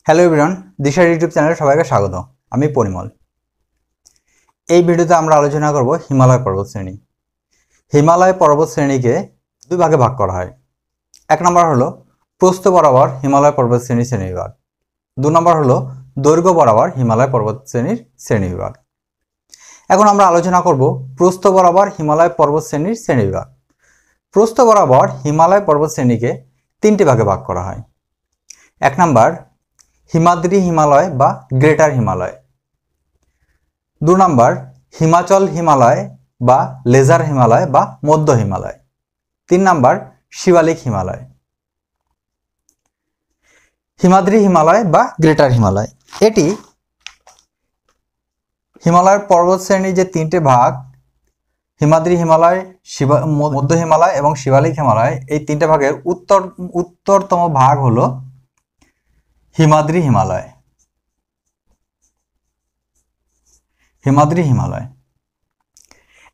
Hello everyone, দিশার YouTube চ্যানেলে সবাইকে স্বাগত। আমি পরিমল। এই ভিডিওতে আমরা আলোচনা করব হিমালয় পর্বত শ্রেণী। হিমালয় পর্বত শ্রেণীকে দুই ভাগে ভাগ করা হয়। এক নম্বর হলো প্রস্থ বরাবর হিমালয় পর্বত শ্রেণীর শ্রেণীবিভাগ, দু নম্বর হলো দৈর্ঘ্য বরাবর হিমালয় পর্বত শ্রেণীর শ্রেণীবিভাগ। এখন আমরা আলোচনা করব প্রস্থ বরাবর হিমালয় পর্বত শ্রেণীর শ্রেণীবিভাগ। প্রস্থ বরাবর হিমালয় পর্বত শ্রেণীকে তিনটি ভাগে ভাগ করা হয়। এক নম্বর হিমাদ্রি হিমালয় বা গ্রেটার হিমালয়, দু নম্বর হিমাচল হিমালয় বা লেজার হিমালয় বা মধ্য হিমালয়, তিন নম্বর শিবালিক হিমালয়। হিমাদ্রি হিমালয় বা গ্রেটার হিমালয় এটি হিমালয়ের পর্বত শ্রেণীর যে তিনটে ভাগ, হিমাদ্রি হিমালয়, মধ্য হিমালয় এবং শিবালিক হিমালয়, এই তিনটে ভাগের উত্তরতম ভাগ হলো হিমাদ্রি হিমালয়। হিমাদ্রি হিমালয়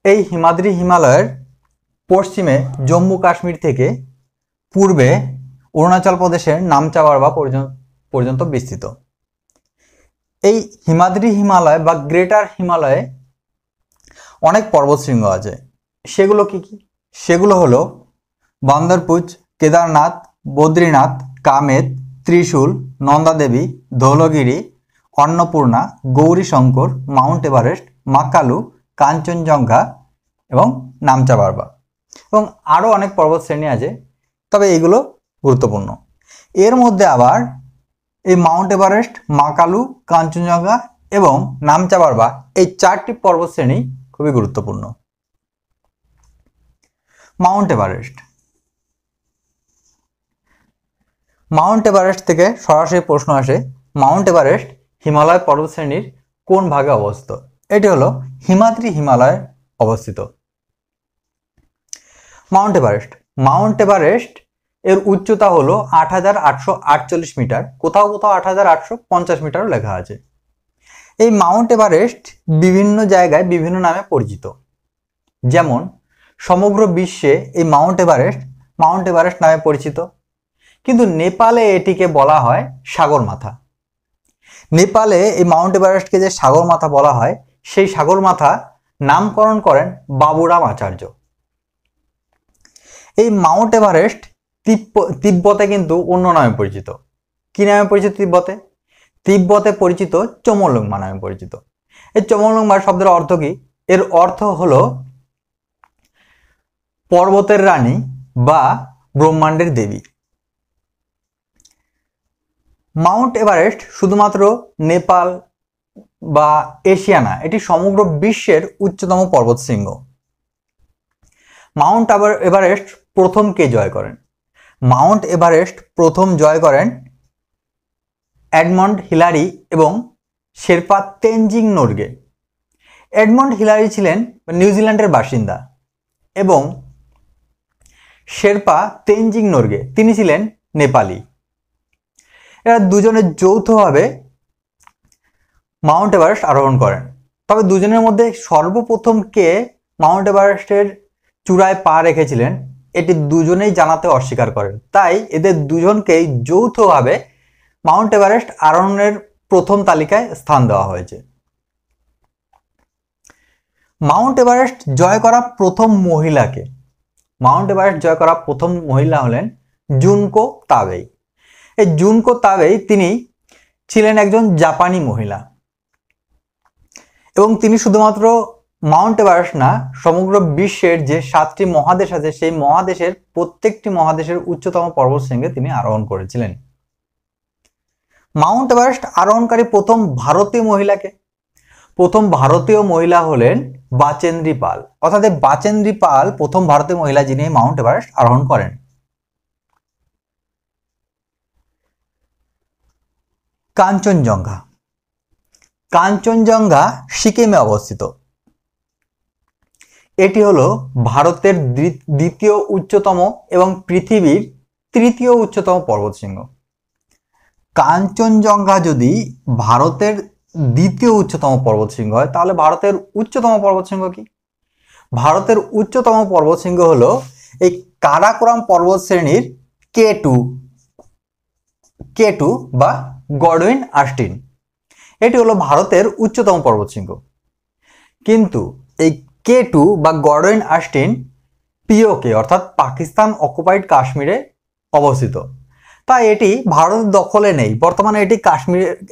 এই হিমাদ্রি হিমালয়ের পশ্চিমে জম্মু কাশ্মীর থেকে পূর্বে অরুণাচল প্রদেশের নামচা বারবা পর্যন্ত বিস্তৃত। এই হিমাদ্রি হিমালয় বা গ্রেটার হিমালয়ে অনেক পর্বতশৃঙ্গ আছে। সেগুলো কি কি? সেগুলো হলো বান্দরপুচ, কেদারনাথ, বদ্রীনাথ, কামেত, ত্রিশূল, নন্দাদেবী, ধৌলগিরি, অন্নপূর্ণা, গৌরীশঙ্কর, মাউন্ট এভারেস্ট, মাকালু, কাঞ্চনজঙ্ঘা এবং নামচা বারবা এবং আরও অনেক পর্বত শ্রেণী আছে, তবে এগুলো গুরুত্বপূর্ণ। এর মধ্যে আবার এই মাউন্ট এভারেস্ট, মাকালু, কাঞ্চনজঙ্ঘা এবং নামচা বারবা এই চারটি পর্বত শ্রেণী খুবই গুরুত্বপূর্ণ। Mount Everest. মাউন্ট এভারেস্ট থেকে সরাসরি প্রশ্ন আসে, মাউন্ট এভারেস্ট হিমালয় পর্বত শ্রেণীর কোন ভাগে অবস্থিত? এটি হলো হিমাদ্রি হিমালয়ে অবস্থিত। Mount Everest. মাউন্ট এভারেস্ট এর উচ্চতা হলো ৮৮৪৮ মিটার, কোথাও কোথাও ৮৮৫০ মিটারও লেখা আছে। এই মাউন্ট এভারেস্ট বিভিন্ন জায়গায় বিভিন্ন নামে পরিচিত। যেমন সমগ্র বিশ্বে এই মাউন্ট এভারেস্ট নামে পরিচিত, কিন্তু নেপালে এটিকে বলা হয় সাগরমাথা। নেপালে এই মাউন্ট এভারেস্টকে যে সাগরমাথা বলা হয়, সেই সাগরমাথা নামকরণ করেন বাবুরাম আচার্য। এই মাউন্ট এভারেস্ট তিব্বতে কিন্তু অন্য নামে পরিচিত। কি নামে পরিচিত তিব্বতে? তিব্বতে পরিচিত চোমোলুংমা নামে পরিচিত। এই চোমোলুংমা শব্দের অর্থ কি? এর অর্থ হলো পর্বতের রানী বা ব্রহ্মাণ্ডের দেবী। মাউন্ট এভারেস্ট শুধুমাত্র নেপাল বা এশিয়া না, এটি সমগ্র বিশ্বের উচ্চতম পর্বতশৃঙ্গ। মাউন্ট এভারেস্ট প্রথম কে জয় করেন? মাউন্ট এভারেস্ট প্রথম জয় করেন এডমন্ড হিলারি এবং শেরপা তেনজিং নোরগে। এডমন্ড হিলারি ছিলেন নিউজিল্যান্ডের বাসিন্দা এবং শেরপা তেনজিং নোরগে তিনি ছিলেন নেপালি। এরা দুজনে যৌথভাবে মাউন্ট এভারেস্ট আরোহণ করেন। তবে দুজনের মধ্যে সর্বপ্রথম কে মাউন্ট এভারেস্টের চূড়ায় পা রেখেছিলেন এটি দুজনেই জানাতে অস্বীকার করেন। তাই এদের দুজনকেই যৌথভাবে মাউন্ট এভারেস্ট আরোহণের প্রথম তালিকায় স্থান দেওয়া হয়েছে। মাউন্ট এভারেস্ট জয় করা প্রথম মহিলাকে? মাউন্ট এভারেস্ট জয় করা প্রথম মহিলা হলেন জুনকো তাবেই। এই জুনকো তাবেই তিনি ছিলেন একজন জাপানি মহিলা এবং তিনি শুধুমাত্র মাউন্ট এভারেস্ট না, সমগ্র বিশ্বের যে 7টি মহাদেশ আছে সেই মহাদেশের প্রত্যেকটি মহাদেশের উচ্চতম পর্বতশৃঙ্গে তিনি আরোহণ করেছিলেন। মাউন্ট এভারেস্ট আরোহণকারী প্রথম ভারতীয় মহিলাকে? প্রথম ভারতীয় মহিলা হলেন বাচেন্দ্রী পাল, অর্থাৎ বাচেন্দ্রী পাল প্রথম ভারতীয় মহিলা যিনি মাউন্ট এভারেস্ট আরোহণ করেন। কাঞ্চনজঙ্ঘা। কাঞ্চনজঙ্ঘা সিকিমে অবস্থিত। এটি হলো ভারতের দ্বিতীয় উচ্চতম এবং পৃথিবীর তৃতীয় উচ্চতম পর্বতশৃঙ্গ। কাঞ্চনজঙ্ঘা যদি ভারতের দ্বিতীয় উচ্চতম পর্বতশৃঙ্গ হয়, তাহলে ভারতের উচ্চতম পর্বতশৃঙ্গ কি? ভারতের উচ্চতম পর্বতশৃঙ্গ হলো এই কারাকোরাম পর্বত শ্রেণীর K2 বা গডউইন আস্টিন। এটি হলো ভারতের উচ্চতম পর্বতশৃঙ্গ। কিন্তু এই K2 বা গডউইন আস্টিন পিওকে অর্থাৎ পাকিস্তান অকুপাইড কাশ্মীরে অবস্থিত, তাই এটি ভারতের দখলে নেই। বর্তমানে এটি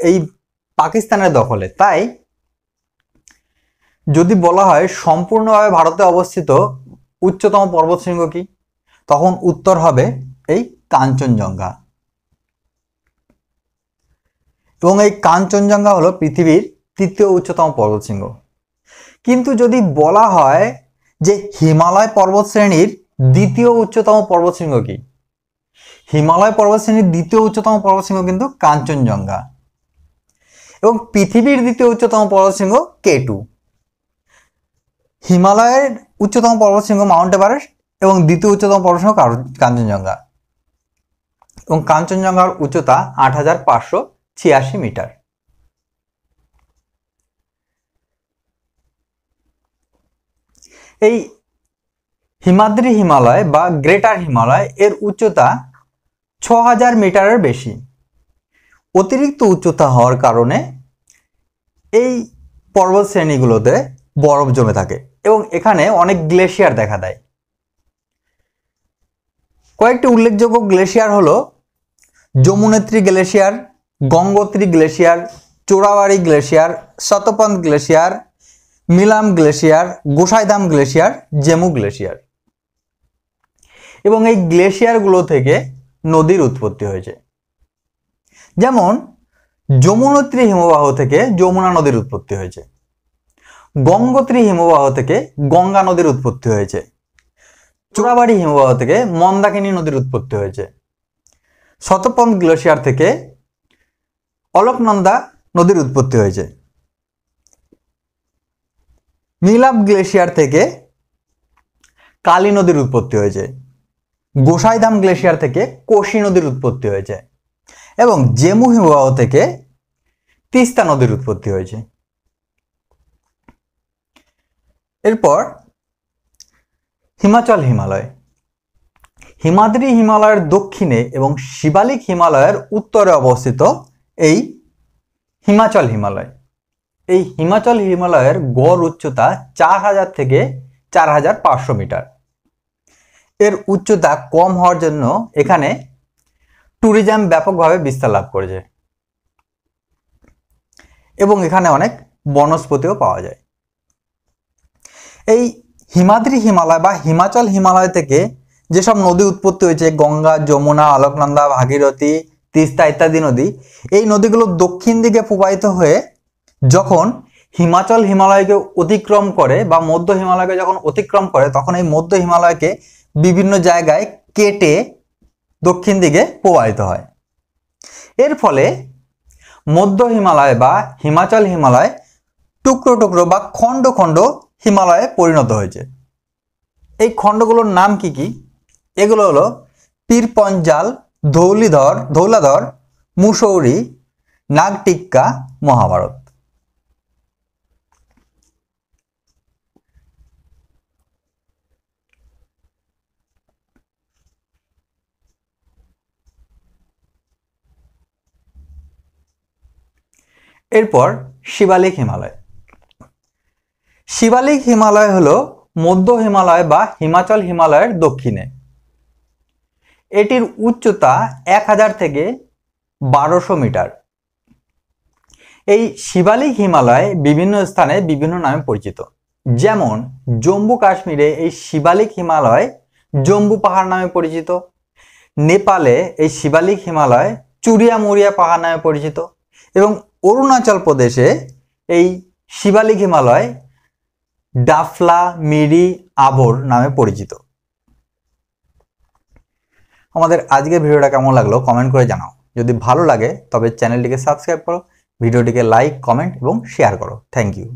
এই পাকিস্তানের দখলে। তাই যদি বলা হয় সম্পূর্ণভাবে ভারতে অবস্থিত উচ্চতম পর্বতশৃঙ্গ কি, তখন উত্তর হবে এই কাঞ্চনজঙ্ঘা। এবং এই কাঞ্চনজঙ্ঘা হলো পৃথিবীর তৃতীয় উচ্চতম পর্বতশৃঙ্গ। কিন্তু যদি বলা হয় যে হিমালয় পর্বতশ্রেণীর দ্বিতীয় উচ্চতম পর্বতশৃঙ্গ কি, হিমালয় পর্বতশ্রেণীর দ্বিতীয় উচ্চতম পর্বতশৃঙ্গ কিন্তু কাঞ্চনজঙ্ঘা। এবং পৃথিবীর দ্বিতীয় উচ্চতম পর্বতশৃঙ্গ K2। হিমালয়ের উচ্চতম পর্বতশৃঙ্গ মাউন্ট এভারেস্ট এবং দ্বিতীয় উচ্চতম পর্বতশৃঙ্গ কাঞ্চনজঙ্ঘা। এবং কাঞ্চনজঙ্ঘার উচ্চতা ৮৫৮৬ মিটার। এই হিমাদ্রি হিমালয় বা গ্রেটার হিমালয় এর উচ্চতা ৬০০০ মিটারের বেশি। অতিরিক্ত উচ্চতা হওয়ার কারণে এই পর্বত শ্রেণীগুলোতে বরফ জমে থাকে এবং এখানে অনেক গ্লেশিয়ার দেখা দেয়। কয়েকটি উল্লেখযোগ্য গ্লেশিয়ার হলো Yamunotri glacier, Gangotri glacier, Chorabari glacier, Satopanth glacier, Milam glacier, Gosaidham glacier, Zemu glacier. এবং এই গ্লেশিয়ারগুলো থেকে নদীর উৎপত্তি হয়েছে। যেমন যমুনোত্রী হিমবাহ থেকে যমুনা নদীর উৎপত্তি হয়েছে, গঙ্গোত্রী হিমবাহ থেকে গঙ্গা নদীর উৎপত্তি হয়েছে, চোরাবাড়ি হিমবাহ থেকে মন্দাকিনী নদীর উৎপত্তি হয়েছে, শতপথ গ্লেশিয়ার থেকে অলকনন্দা নদীর উৎপত্তি হয়েছে, মিলাম গ্লেশিয়ার থেকে কালী নদীর উৎপত্তি হয়েছে, গোসাইধাম গ্লেশিয়ার থেকে কোশি নদীর উৎপত্তি হয়েছে এবং জেমু হিমবাহ থেকে তিস্তা নদীর উৎপত্তি হয়েছে। এরপর হিমাচল হিমালয়। হিমাদ্রি হিমালয়ের দক্ষিণে এবং শিবালিক হিমালয়ের উত্তরে অবস্থিত এই হিমাচল হিমালয়। এই হিমাচল হিমালয়ের গড় উচ্চতা ৪০০০ থেকে ৪৫০০ মিটার। এর উচ্চতা কম হওয়ার জন্য এখানে ট্যুরিজম ব্যাপকভাবে বিস্তার লাভ করেছে এবং এখানে অনেক বনস্পতিও পাওয়া যায়। এই হিমাদ্রি হিমালয় বা হিমাচল হিমালয় থেকে যেসব নদী উৎপত্তি হয়েছে, গঙ্গা, যমুনা, অলকনন্দা, ভাগীরথী, তিস্তা ইত্যাদি নদী, এই নদীগুলো দক্ষিণ দিকে প্রবাহিত হয়ে যখন হিমাচল হিমালয়কে অতিক্রম করে বা মধ্য হিমালয়কে যখন অতিক্রম করে, তখন এই মধ্য হিমালয়কে বিভিন্ন জায়গায় কেটে দক্ষিণ দিকে প্রবাহিত হয়। এর ফলে মধ্য হিমালয় বা হিমাচল হিমালয় টুকরো টুকরো বা খণ্ড খণ্ড হিমালয়ে পরিণত হয়েছে। এই খণ্ডগুলোর নাম কি কি? এগুলো হলো পীরপঞ্জাল, ধৌলাধর, মুসৌরি, নাগটিক্কা, মহাভারত। এরপর শিবালিক হিমালয়। শিবালিক হিমালয় হলো মধ্য হিমালয় বা হিমাচল হিমালয়ের দক্ষিণে। এটির উচ্চতা ১০০০ থেকে ১২০০ মিটার। এই শিবালিক হিমালয় বিভিন্ন স্থানে বিভিন্ন নামে পরিচিত। যেমন জম্মু কাশ্মীরে এই শিবালিক হিমালয় জম্বু পাহাড় নামে পরিচিত, নেপালে এই শিবালিক হিমালয় চুরিয়া মুরিয়া পাহাড় নামে পরিচিত এবং অরুণাচল প্রদেশে এই শিবালিক হিমালয় ডাফলা, মিরি, আবোর নামে পরিচিত। আমাদের আজকের ভিডিওটা কেমন লাগলো কমেন্ট করে জানাও। যদি ভালো লাগে তবে চ্যানেলটিকে সাবস্ক্রাইব করো, ভিডিওটিকে লাইক, কমেন্ট এবং শেয়ার করো। Thank you.